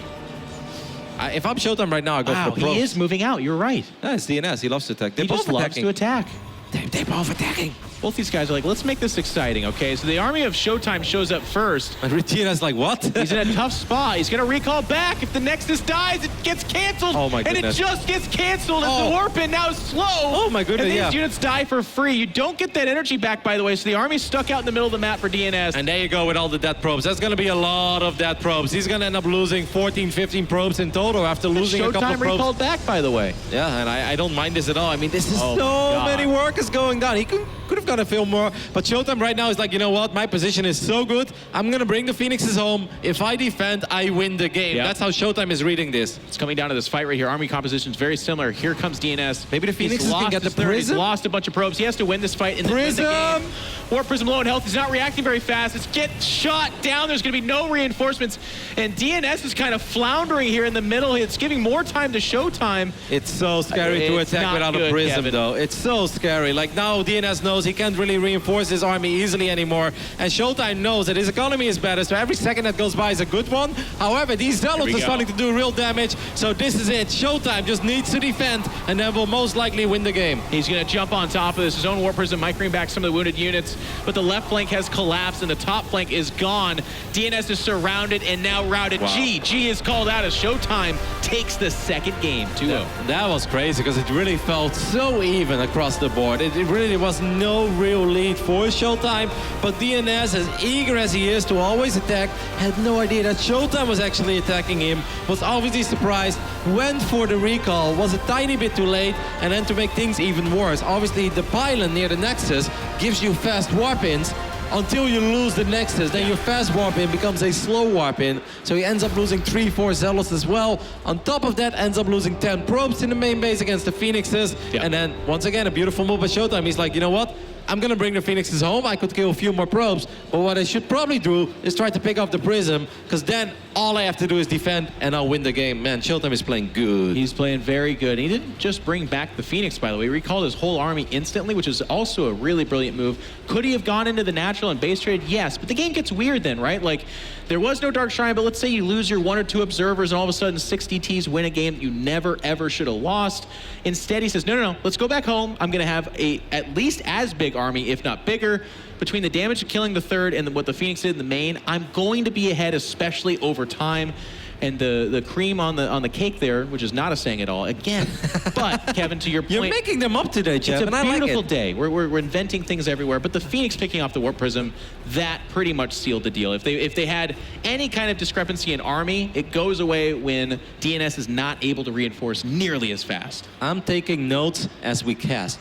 If I'm ShoWTimE right now, I go for the probes. He is moving out. You're right. Yeah, it's DnS. He loves to attack. He just loves to attack. They're both attacking. Both these guys are like, let's make this exciting, okay? So the army of ShoWTimE shows up first. And DnS like, what? He's in a tough spot. He's going to recall back. If the Nexus dies, it gets canceled. Oh, my goodness. And it just gets canceled as the warp-in now is slow. Oh, my goodness, and these units die for free. You don't get that energy back, by the way, so the army's stuck out in the middle of the map for DnS. And there you go with all the death probes. That's going to be a lot of death probes. He's going to end up losing 14, 15 probes in total after losing a couple of probes. ShoWTimE recalled back, by the way. Yeah, and I don't mind this at all. I mean, this is so many workers is going down. He could have got a few more, but ShoWTimE right now is like, you know what? My position is so good. I'm going to bring the Phoenixes home. If I defend, I win the game. Yep. That's how ShoWTimE is reading this. It's coming down to this fight right here. Army composition is very similar. Here comes DnS. Maybe the Phoenixes He's can get the his third. He's Prism? lost a bunch of probes. He has to win this fight in the, win the game. War Prism low in health. He's not reacting very fast. It's get shot down. There's going to be no reinforcements. And DnS is kind of floundering here in the middle. It's giving more time to ShoWTimE. It's so scary to It's attack not without good, a Prism, Kevin. though. It's so scary. Like, now DnS knows he can't really reinforce his army easily anymore. And ShoWTimE knows that his economy is better, so every second that goes by is a good one. However, these Zealots are starting to do real damage, so this is it. ShoWTimE just needs to defend, and then will most likely win the game. He's going to jump on top of this. His own War Prism might bring back some of the wounded units, but the left flank has collapsed and the top flank is gone. DnS is surrounded and now routed. Wow. G is called out as ShoWTimE takes the second game, 2-0. That was crazy because it really felt so even across the board. It really was no real lead for ShoWTimE, but DnS, as eager as he is to always attack, had no idea that ShoWTimE was actually attacking him, was obviously surprised, went for the recall, was a tiny bit too late, and then to make things even worse, obviously the pylon near the Nexus gives you fast warp-ins until you lose the Nexus. Then your fast warp-in becomes a slow warp-in, so he ends up losing 3-4 Zealots as well. On top of that, ends up losing 10 probes in the main base against the Phoenixes. And then, once again, a beautiful move by ShoWTimE. He's like, you know what? I'm going to bring the Phoenixes home. I could kill a few more probes, but what I should probably do is try to pick up the Prism, because then all I have to do is defend, and I'll win the game. Man, ShoWTimE is playing good. He's playing very good. He didn't just bring back the Phoenix, by the way. He recalled his whole army instantly, which is also a really brilliant move. Could he have gone into the natural and base trade? Yes, but the game gets weird then, right? Like, there was no Dark Shrine, but let's say you lose your 1 or 2 observers, and all of a sudden 6 DTs win a game that you never, ever should have lost. Instead, he says, no, let's go back home. I'm going to have a at least as big army, if not bigger. Between the damage of killing the third and what the Phoenix did in the main, I'm going to be ahead, especially over time. And the cream on the cake there, which is not a saying at all, again. But, Kevin, to your point... You're making them up today, Jeff, It's and a I like beautiful it. day. We're inventing things everywhere. But the Phoenix picking off the Warp Prism, that pretty much sealed the deal. If they had any kind of discrepancy in army, it goes away when DnS is not able to reinforce nearly as fast. I'm taking notes as we cast,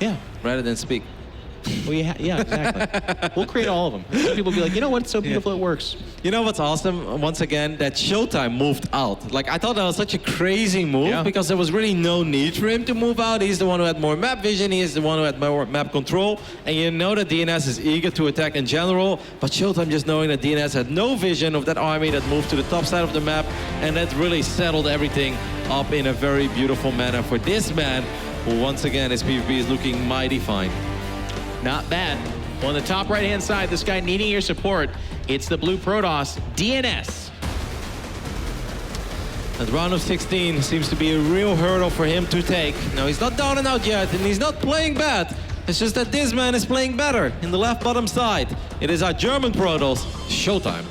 Yeah. rather than speak. Well, yeah, exactly. We'll create all of them. Some people will be like, you know what? It's so beautiful, it works. You know what's awesome? Once again, that ShoWTimE moved out. Like, I thought that was such a crazy move because there was really no need for him to move out. He's the one who had more map vision. He is the one who had more map control. And you know that DnS is eager to attack in general. But ShoWTimE just knowing that DnS had no vision of that army that moved to the top side of the map. And that really settled everything up in a very beautiful manner for this man, who once again, his PvP is looking mighty fine. Not bad. Well, on the top right-hand side, this guy needing your support, it's the blue Protoss, DnS. And round of 16 seems to be a real hurdle for him to take. Now, he's not down and out yet, and he's not playing bad. It's just that this man is playing better in the left bottom side. It is our German Protoss, ShoWTimE.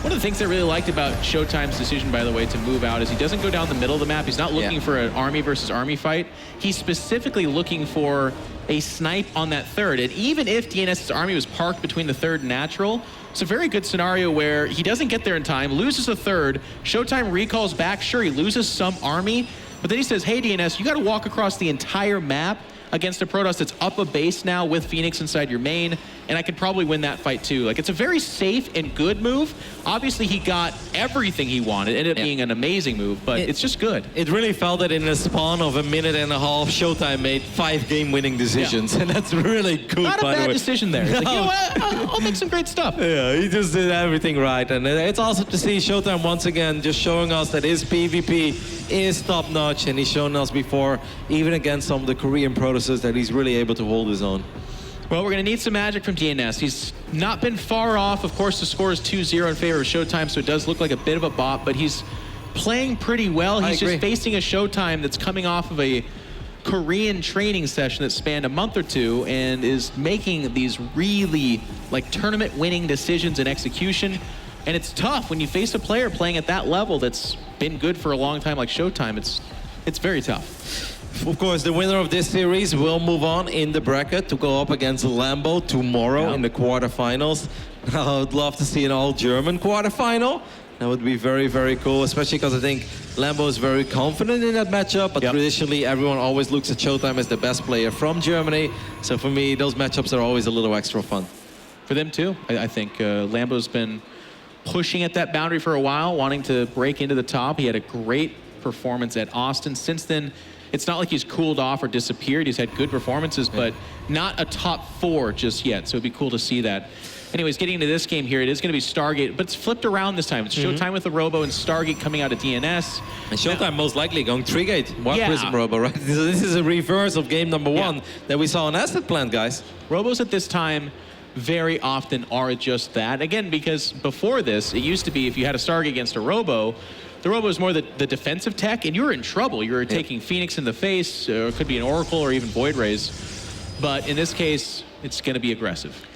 One of the things I really liked about ShoWTimE's decision, by the way, to move out is he doesn't go down the middle of the map. He's not looking for an army versus army fight. He's specifically looking for a snipe on that third. And even if DnS's army was parked between the third and natural, it's a very good scenario where he doesn't get there in time, loses a third, ShoWTimE recalls back. Sure, he loses some army, but then he says, hey, DnS, you got to walk across the entire map against a Protoss that's up a base now with Phoenix inside your main, and I could probably win that fight too. Like, it's a very safe and good move. Obviously, he got everything he wanted. It ended up being an amazing move, but it's just good. It really felt that in a span of a minute and a half, ShoWTimE made 5 game-winning decisions, and that's really good, Not a by the bad way. decision there. It's like, you know what? I'll make some great stuff. Yeah, he just did everything right. And it's awesome to see ShoWTimE once again just showing us that his PvP is top-notch, and he's shown us before, even against some of the Korean Protosses, that he's really able to hold his own. Well, we're going to need some magic from DnS. He's not been far off. Of course, the score is 2-0 in favor of ShoWTimE, so it does look like a bit of a bop, but he's playing pretty well. He's just facing a ShoWTimE that's coming off of a Korean training session that spanned a month or two and is making these really, like, tournament-winning decisions and execution. And it's tough when you face a player playing at that level that's been good for a long time like ShoWTimE. It's very tough. Of course, the winner of this series will move on in the bracket to go up against Lambo tomorrow in the quarterfinals. I would love to see an all-German quarterfinal. That would be very, very cool, especially because I think Lambo is very confident in that matchup, but traditionally everyone always looks at ShoWTimE as the best player from Germany. So for me, those matchups are always a little extra fun. For them too, I think Lambo's been pushing at that boundary for a while, wanting to break into the top. He had a great performance at Austin. Since then, it's not like he's cooled off or disappeared. He's had good performances, but not a top 4 just yet. So it'd be cool to see that. Anyways, getting into this game here, it is going to be Stargate, but it's flipped around this time. It's ShoWTimE with the Robo and Stargate coming out of DnS. And ShoWTimE most likely going 3-gate, Warp Prism Robo, right? So this is a reverse of game number 1 that we saw on Asset Plant, guys. Robos at this time very often are just that. Again, because before this, it used to be if you had a Stargate against a Robo, the Robo is more the defensive tech, and you were in trouble. You were taking Phoenix in the face, or it could be an Oracle or even Void Rays. But in this case, it's going to be aggressive.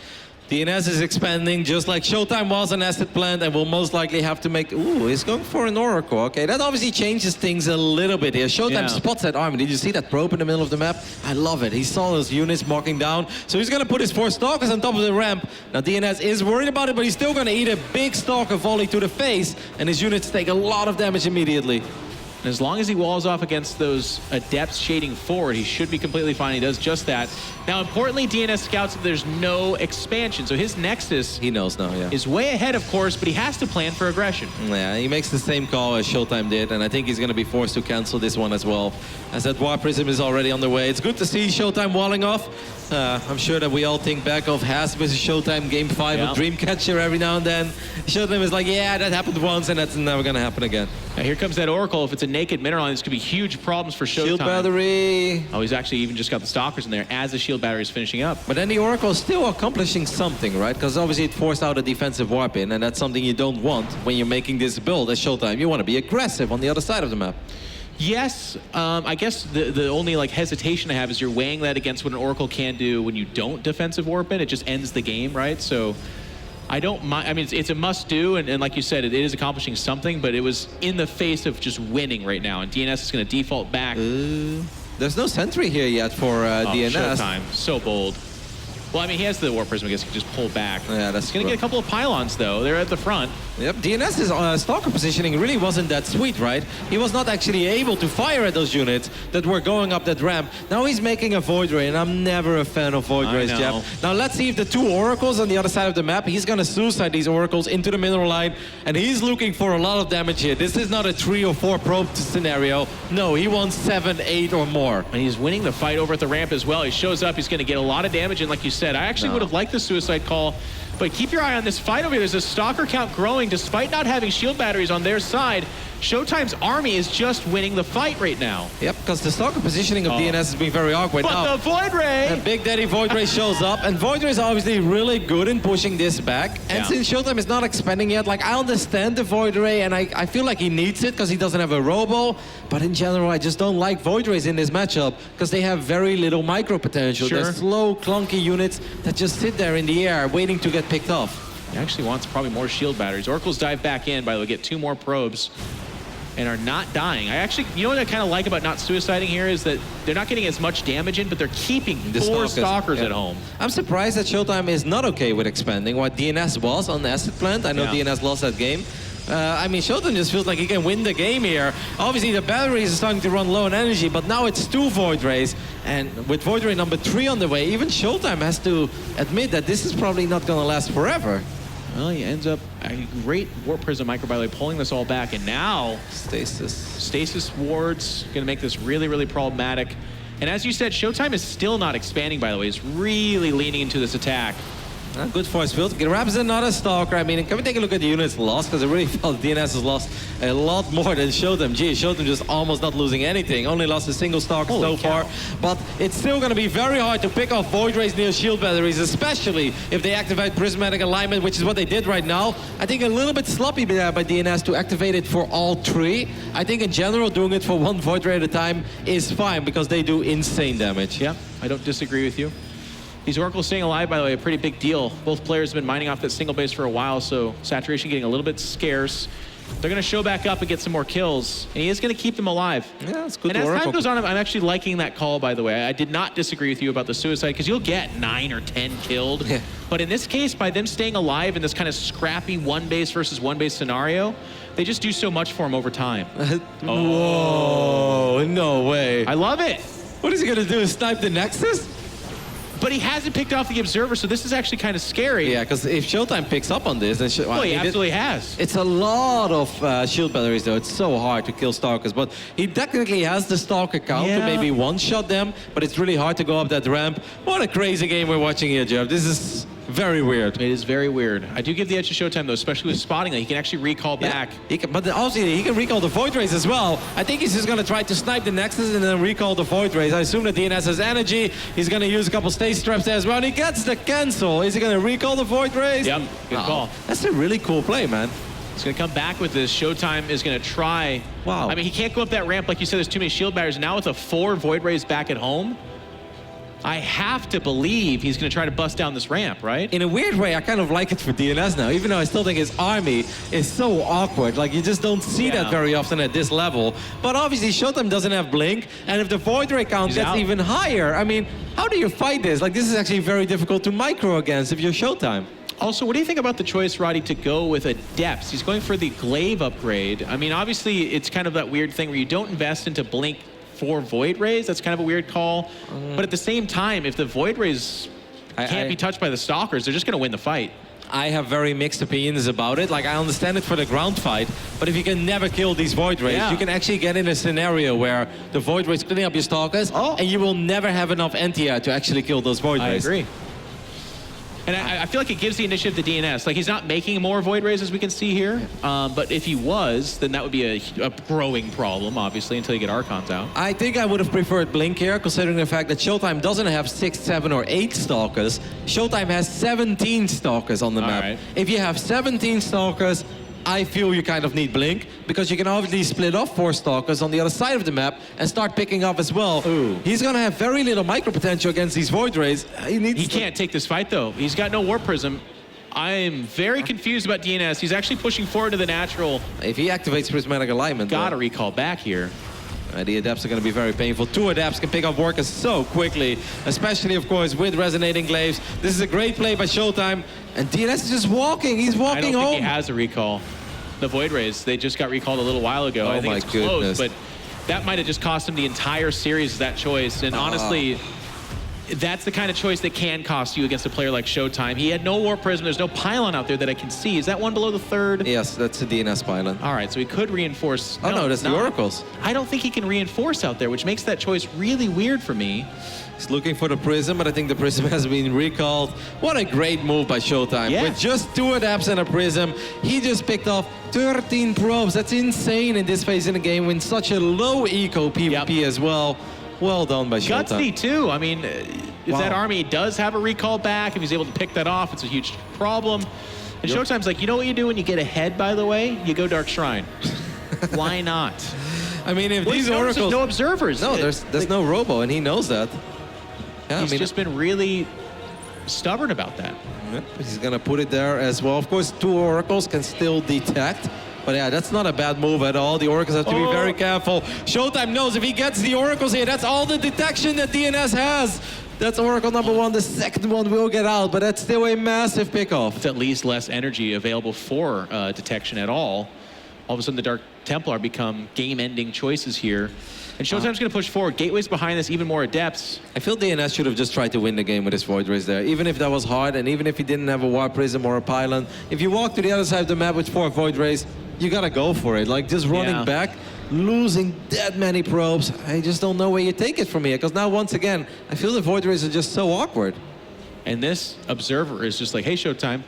DnS is expanding just like ShoWTimE was on Asset Plant, and will most likely have to make... Ooh, he's going for an Oracle. Okay, that obviously changes things a little bit here. ShoWTimE spots that army. Did you see that probe in the middle of the map? I love it. He saw those units marking down. So he's going to put his 4 Stalkers on top of the ramp. Now DnS is worried about it, but he's still going to eat a big Stalker volley to the face, and his units take a lot of damage immediately. And as long as he walls off against those Adepts shading forward, he should be completely fine. He does just that. Now, importantly, DnS scouts that there's no expansion. So his Nexus he knows now, is way ahead, of course, but he has to plan for aggression. Yeah, he makes the same call as ShoWTimE did, and I think he's going to be forced to cancel this one as well, as that Warp Prism is already on the way. It's good to see ShoWTimE walling off. I'm sure that we all think back of Haas versus ShoWTimE Game 5 of Dreamcatcher every now and then. ShoWTimE is like, yeah, that happened once, and that's never going to happen again. Now here comes that Oracle. If it's a naked mineral, this could be huge problems for ShoWTimE. Shield battery. Oh, he's actually even just got the Stalkers in there as the shield battery is finishing up. But then the Oracle is still accomplishing something, right? Because obviously it forced out a defensive warp in, and that's something you don't want when you're making this build as ShoWTimE. You want to be aggressive on the other side of the map. Yes, I guess the only like hesitation I have is you're weighing that against what an Oracle can do when you don't defensive warp in. It just ends the game, right? So I don't mind. I mean, it's a must-do, and like you said, it is accomplishing something, but it was in the face of just winning right now, and DnS is going to default back. There's no sentry here yet for DnS. ShoWTimE, so bold. Well, I mean, he has the Warp Prism, I guess he can just pull back. Yeah, that's He's going to get a couple of pylons, though. They're at the front. Yep, DnS's Stalker positioning really wasn't that sweet, right? He was not actually able to fire at those units that were going up that ramp. Now he's making a Void Ray, and I'm never a fan of Void Rays, Jeff. Now let's see if the 2 Oracles on the other side of the map, he's going to suicide these Oracles into the mineral line, and he's looking for a lot of damage here. This is not a 3 or 4 probe scenario. No, he wants 7, 8 or more. And he's winning the fight over at the ramp as well. He shows up, he's going to get a lot of damage, and like you said, I actually would have liked the suicide call, but keep your eye on this fight over here. There's a Stalker count growing despite not having shield batteries on their side. ShoWTimE's army is just winning the fight right now. Yep, because the Stalker positioning of DnS has been very awkward. But now, the Void Ray! The Big Daddy Void Ray shows up, and Void Ray is obviously really good in pushing this back. And since ShoWTimE is not expanding yet, like, I understand the Void Ray, and I feel like he needs it because he doesn't have a Robo. But in general, I just don't like Void Rays in this matchup because they have very little micro potential. They're slow, clunky units that just sit there in the air waiting to get picked off. He actually wants probably more shield batteries. Oracles dive back in, by the way, get 2 more probes and are not dying. I actually, you know what I kind of like about not suiciding here is that they're not getting as much damage in, but they're keeping the 4 Stalkers at home. I'm surprised that ShoWTimE is not okay with expanding what DnS was on the Asset Plant. I know DnS lost that game. I mean, ShoWTimE just feels like he can win the game here. Obviously, the batteries are starting to run low on energy, but now it's 2 Void Rays. And with Void Ray number 3 on the way, even ShoWTimE has to admit that this is probably not going to last forever. Well, he ends up a great Warp Prism microbiology pulling this all back, and now Stasis wards going to make this really, really problematic. And as you said, ShoWTimE is still not expanding, by the way. He's really leaning into this attack. Good force field. Grabs another Stalker. I mean, can we take a look at the units lost? Because I really felt DnS has lost a lot more than ShoWTimE. Gee, ShoWTimE just almost not losing anything. Only lost a single Stalker so far. But it's still going to be very hard to pick off Void Rays near shield batteries, especially if they activate Prismatic Alignment, which is what they did right now. I think a little bit sloppy there by DnS to activate it for all 3. I think in general, doing it for 1 Void Ray at a time is fine because they do insane damage. Yeah, I don't disagree with you. These Oracles staying alive, by the way, a pretty big deal. Both players have been mining off that single base for a while, so saturation getting a little bit scarce. They're going to show back up and get some more kills. And he is going to keep them alive. Yeah, it's good. And as time goes on, I'm actually liking that call, by the way. I did not disagree with you about the suicide, because you'll get 9 or 10 killed. Yeah. But in this case, by them staying alive in this kind of scrappy one base versus one base scenario, they just do so much for him over time. Whoa, no way. I love it. What is he going to do? Snipe the Nexus? But he hasn't picked off the Observer, so this is actually kind of scary. Yeah, because if ShoWTimE picks up on this, then well, he absolutely has. It's a lot of shield batteries, though. It's so hard to kill Stalkers. But he technically has the Stalker count to maybe one-shot them, but it's really hard to go up that ramp. What a crazy game we're watching here, Jeff. This is very weird. It is very weird. I do give the edge to ShoWTimE, though, especially with spotting that he can actually recall back. He can, but also he can recall the Void Rays as well. I think he's just going to try to snipe the Nexus and then recall the Void Rays. I assume that DnS has energy. He's going to use a couple Stasis Traps there as well. And he gets the cancel. Is he going to recall the Void Rays? Yep, good call. That's a really cool play, man. He's going to come back with this. ShoWTimE is going to try. Wow. I mean, he can't go up that ramp. Like you said, there's too many shield barriers. Now with a 4 Void Rays back at home, I have to believe he's going to try to bust down this ramp, right? In a weird way, I kind of like it for DnS now, even though I still think his army is so awkward. Like, you just don't see that very often at this level. But obviously, ShoWTimE doesn't have Blink, and if the Void Ray count gets even higher, I mean, how do you fight this? Like, this is actually very difficult to micro against if you're ShoWTimE. Also, what do you think about the choice, Roddy, to go with a Depths? He's going for the Glaive upgrade. I mean, obviously, it's kind of that weird thing where you don't invest into Blink for Void Rays. That's kind of a weird call. But at the same time, if the Void Rays can't be touched by the Stalkers, they're just going to win the fight. I have very mixed opinions about it. Like, I understand it for the ground fight, but if you can never kill these Void Rays, you can actually get in a scenario where the Void Rays cleaning up your Stalkers, and you will never have enough anti-air to actually kill those Void Rays. I agree. And I feel like it gives the initiative to DnS. Like, he's not making more Void Rays, as we can see here. But if he was, then that would be a growing problem, obviously, until you get Archons out. I think I would have preferred Blink here, considering the fact that ShoWTimE doesn't have 6, 7, or 8 Stalkers. ShoWTimE has 17 Stalkers on the map. Right. If you have 17 Stalkers, I feel you kind of need Blink, because you can obviously split off 4 Stalkers on the other side of the map and start picking up as well. He's going to have very little micro potential against these Void Rays. He can't take this fight, though. He's got no Warp Prism. I'm very confused about DnS. He's actually pushing forward to the natural. If he activates Prismatic Alignment, gotta recall back here. The adapts are going to be very painful. 2 adapts can pick up workers so quickly, especially, of course, with Resonating Glaives. This is a great play by ShoWTimE, and DnS is just walking. He's walking home. I don't think he has a recall. The Void Rays, they just got recalled a little while ago. I think it's close, but that might have just cost him the entire series, that choice. And honestly, that's the kind of choice that can cost you against a player like ShoWTimE. He had no Warp Prism. There's no pylon out there that I can see. Is that one below the 3rd? Yes, that's a DnS pylon. All right, so he could reinforce. Oh, no, that's the Oracles. I don't think he can reinforce out there, which makes that choice really weird for me. He's looking for the Prism, but I think the Prism has been recalled. What a great move by ShoWTimE. Yeah. With just 2 adapts and a Prism, he just picked off 13 probes. That's insane in this phase in the game with such a low eco PvP as well. Well done by ShoWTimE. Gutsy, too. I mean, if that army does have a recall back, if he's able to pick that off, it's a huge problem. And ShoWTimE's like, you know what you do when you get ahead, by the way? You go Dark Shrine. Why not? I mean, if these Oracles... There's no observers. No, there's no Robo, and he knows that. Yeah, he's just been really stubborn about that. Yep, he's going to put it there as well. Of course, 2 Oracles can still detect. But yeah, that's not a bad move at all. The Oracles have to be very careful. ShoWTimE knows if he gets the Oracles here, that's all the detection that DnS has. That's Oracle number 1. The second one will get out, but that's still a massive pickoff. It's at least less energy available for detection at all. All of a sudden, the Dark Templar become game-ending choices here. And ShoWTimE's going to push forward. Gateway's behind this, even more adepts. I feel DnS should have just tried to win the game with his Void Rays there. Even if that was hard, and even if he didn't have a Warp Prism or a Pylon. If you walk to the other side of the map with 4 Void Rays, you got to go for it. Like, just running back, losing that many probes. I just don't know where you take it from here. Because now, once again, I feel the Void Rays are just so awkward. And this Observer is just like, hey, ShoWTimE,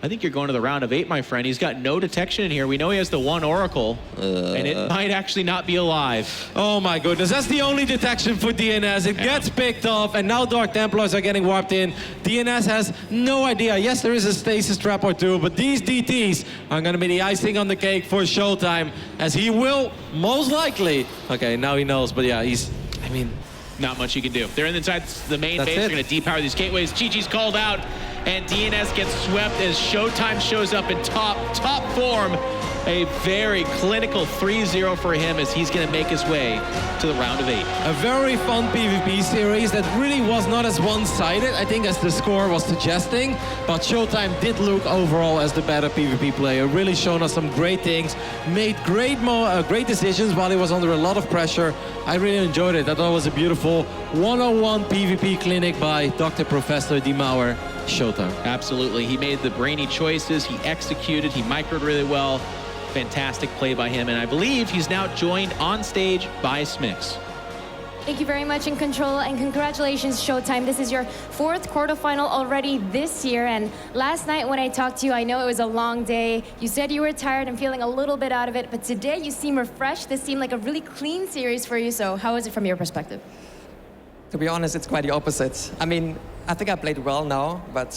I think you're going to the round of 8, my friend. He's got no detection in here. We know he has the 1 Oracle, and it might actually not be alive. Oh my goodness, that's the only detection for DnS. It gets picked off, and now Dark Templars are getting warped in. DnS has no idea. Yes, there is a stasis trap or 2, but these DTs are going to be the icing on the cake for ShoWTimE, as he will most likely. Okay, now he knows, but yeah, I mean, not much you can do. They're inside the main base. They're going to depower these gateways. GG's called out, and DnS gets swept as ShoWTimE shows up in top form. A very clinical 3-0 for him as he's going to make his way to the round of 8. A very fun PvP series that really was not as one-sided, I think, as the score was suggesting. But ShoWTimE did look overall as the better PvP player. Really shown us some great things, made great decisions while he was under a lot of pressure. I really enjoyed it. I thought it was a beautiful 101 PvP clinic by Dr. Professor Dimauer, ShoWTimE. Absolutely. He made the brainy choices. He executed. He microed really well. Fantastic play by him. And I believe he's now joined on stage by Smix. Thank you very much in control, and congratulations, ShoWTimE. This is your 4th quarterfinal already this year, and last night when I talked to you, I know it was a long day. You said you were tired and feeling a little bit out of it, but today you seem refreshed. This seemed like a really clean series for you, so how is it from your perspective? To be honest, it's quite the opposite. I mean, I think I played well now, but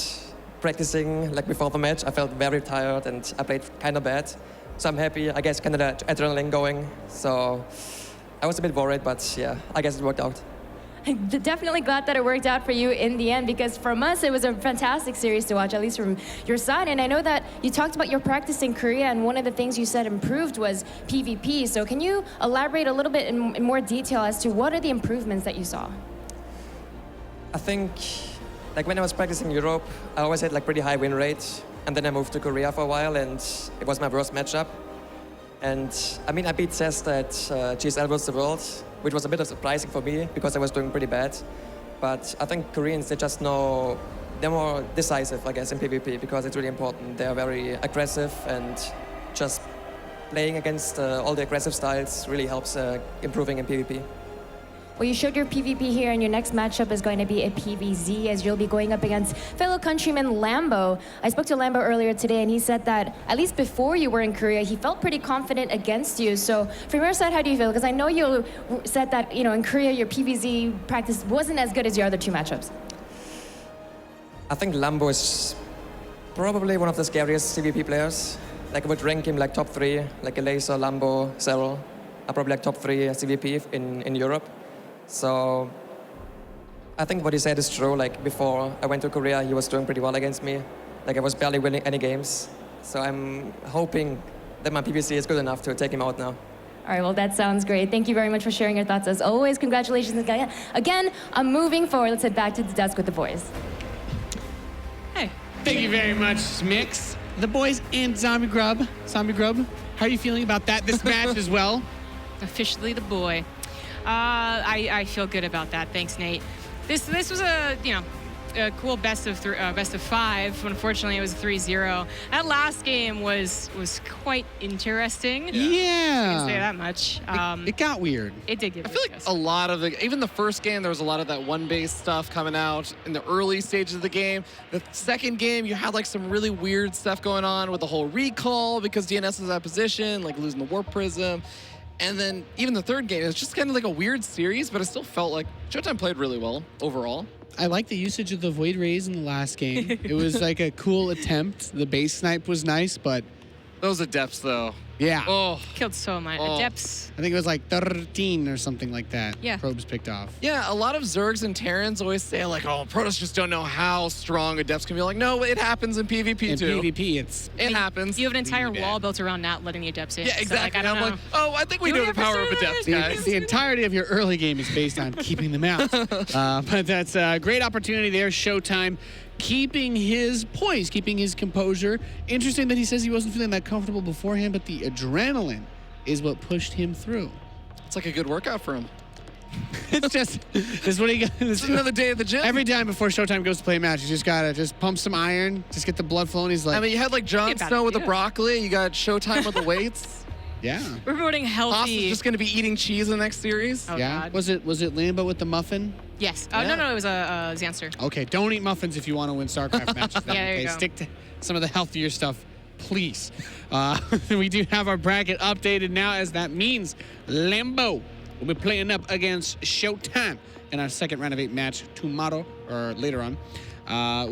practicing like before the match, I felt very tired and I played kind of bad. So I'm happy, I guess, kind of the adrenaline going. So I was a bit worried, but yeah, I guess it worked out. I'm definitely glad that it worked out for you in the end, because from us, it was a fantastic series to watch, at least from your side. And I know that you talked about your practice in Korea, and one of the things you said improved was PvP. So can you elaborate a little bit in more detail as to what are the improvements that you saw? I think, like when I was practicing in Europe, I always had like pretty high win rates. And then I moved to Korea for a while, and it was my worst matchup. And I mean, I beat Cesta at GSL vs. the World, which was a bit of surprising for me because I was doing pretty bad. But I think Koreans, they just know, they're more decisive, I guess, in PvP because it's really important. They're very aggressive, and just playing against all the aggressive styles really helps improving in PvP. Well, you showed your PvP here, and your next matchup is going to be a PvZ, as you'll be going up against fellow countryman Lambo. I spoke to Lambo earlier today, and he said that, at least before you were in Korea, he felt pretty confident against you. So from your side, how do you feel? Because I know you said that, you know, in Korea, your PvZ practice wasn't as good as your other 2 matchups. I think Lambo is probably one of the scariest CVP players. Like I would rank him like top 3, like Laser, Lambo, Cyril. are probably like top 3 CVP in Europe. So I think what he said is true. Like before I went to Korea, he was doing pretty well against me. Like I was barely winning any games. So I'm hoping that my PvC is good enough to take him out now. All right, well, that sounds great. Thank you very much for sharing your thoughts. As always, congratulations again. I'm moving forward. Let's head back to the desk with the boys. Hey. Thank you very much, Smix. The boys and Zombie Grub. Zombie Grub, how are you feeling about this match as well? Officially the boy. I feel good about that. Thanks, Nate. This was a cool best of 5. Unfortunately, it was a 3-0. That last game was quite interesting. Yeah. I can say that much. It got weird. It did get I feel like a lot of even the first game, there was a lot of that one-base stuff coming out in the early stages of the game. The second game, you had like some really weird stuff going on with the whole recall because DnS was out of position, like losing the Warp Prism. And then even the third game, it was just kind of like a weird series, but it still felt like ShoWTimE played really well overall. I like the usage of the Void Rays in the last game. It was like a cool attempt. The base snipe was nice, but... Those Adepts, though. Yeah. Oh. Killed so much. Oh. Adepts. I think it was like 13 or something like that. Yeah. Probes picked off. Yeah, a lot of Zergs and Terrans always say like, oh, Protoss just don't know how strong Adepts can be. Like, no, it happens in PvP In too. PvP, it happens. You have an entire Really wall bad. built around not letting the Adepts in. Yeah, exactly. So, like, I don't know. like, oh, I think we Do know we the power of ever say Adepts, that? guys. The entirety of your early game is based on keeping them out. But that's a great opportunity there. ShoWTimE keeping his poise, keeping his composure. Interesting that he says he wasn't feeling that comfortable beforehand, but the adrenaline is what pushed him through. It's like a good workout for him. It's just, this is what he got. It's another day at the gym. Every time before ShoWTimE goes to play a match, you just gotta pump some iron, just get the blood flowing. He's like, I mean, you had like Jon Think about Snow it, with the yeah. broccoli. You got ShoWTimE with the weights. yeah. We're promoting Haas healthy. is just going to be eating cheese in the next series. Oh, Yeah. God. Was it Lambo with the muffin? Yes. Oh, Yeah. no, it was a Xanster. Okay, don't eat muffins if you want to win StarCraft matches. Then, Yeah, there you okay? go. Stick to some of the healthier stuff, please. We do have our bracket updated now, as that means Lambo will be playing up against ShoWTimE in our second round of 8 match tomorrow, or later on.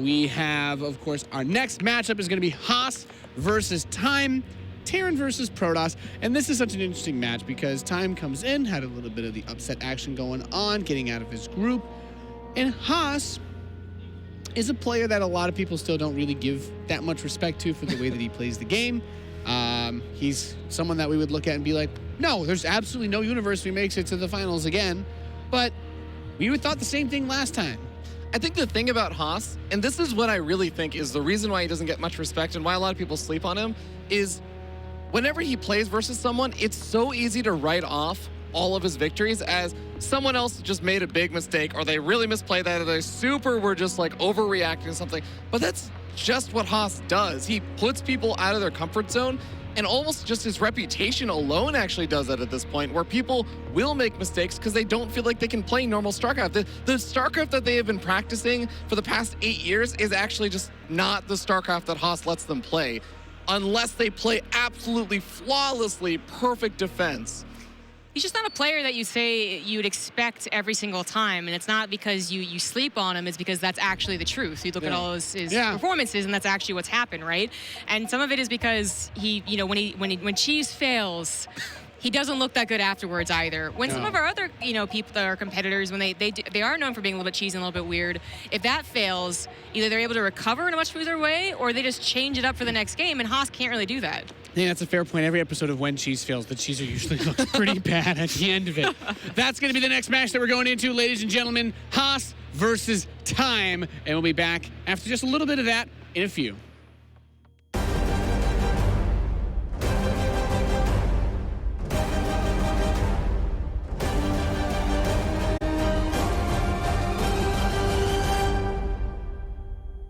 We have, of course, our next matchup is going to be Haas versus Time. Terran versus Protoss, and this is such an interesting match because Time comes in, had a little bit of the upset action going on, getting out of his group, and Haas is a player that a lot of people still don't really give that much respect to for the way that he plays the game. He's someone that we would look at and be like, no, there's absolutely no universe he makes it to the finals again. But we would thought the same thing last time. I think the thing about Haas, and this is what I really think is the reason why he doesn't get much respect and why a lot of people sleep on him, is whenever he plays versus someone, it's so easy to write off all of his victories as someone else just made a big mistake, or they really misplayed that, or they were just like overreacting to something. But that's just what Haas does. He puts people out of their comfort zone, and almost just his reputation alone actually does that at this point, where people will make mistakes because they don't feel like they can play normal StarCraft. The StarCraft that they have been practicing for the past 8 years is actually just not the StarCraft that Haas lets them play, unless they play absolutely flawlessly perfect defense. He's just not a player that you say you'd expect every single time, and it's not because you sleep on him, it's because that's actually the truth. You look at all his performances, and that's actually what's happened, right? And some of it is because he, you know, when Cheese fails, he doesn't look that good afterwards either. When some of our other, you know, people that are competitors, when they are known for being a little bit cheesy and a little bit weird, if that fails, either they're able to recover in a much smoother way, or they just change it up for the next game, and Haas can't really do that. Yeah, that's a fair point. Every episode of When Cheese Fails, the cheeser usually looks pretty bad at the end of it. That's going to be the next match that we're going into, ladies and gentlemen. Haas versus Time. And we'll be back after just a little bit of that in a few.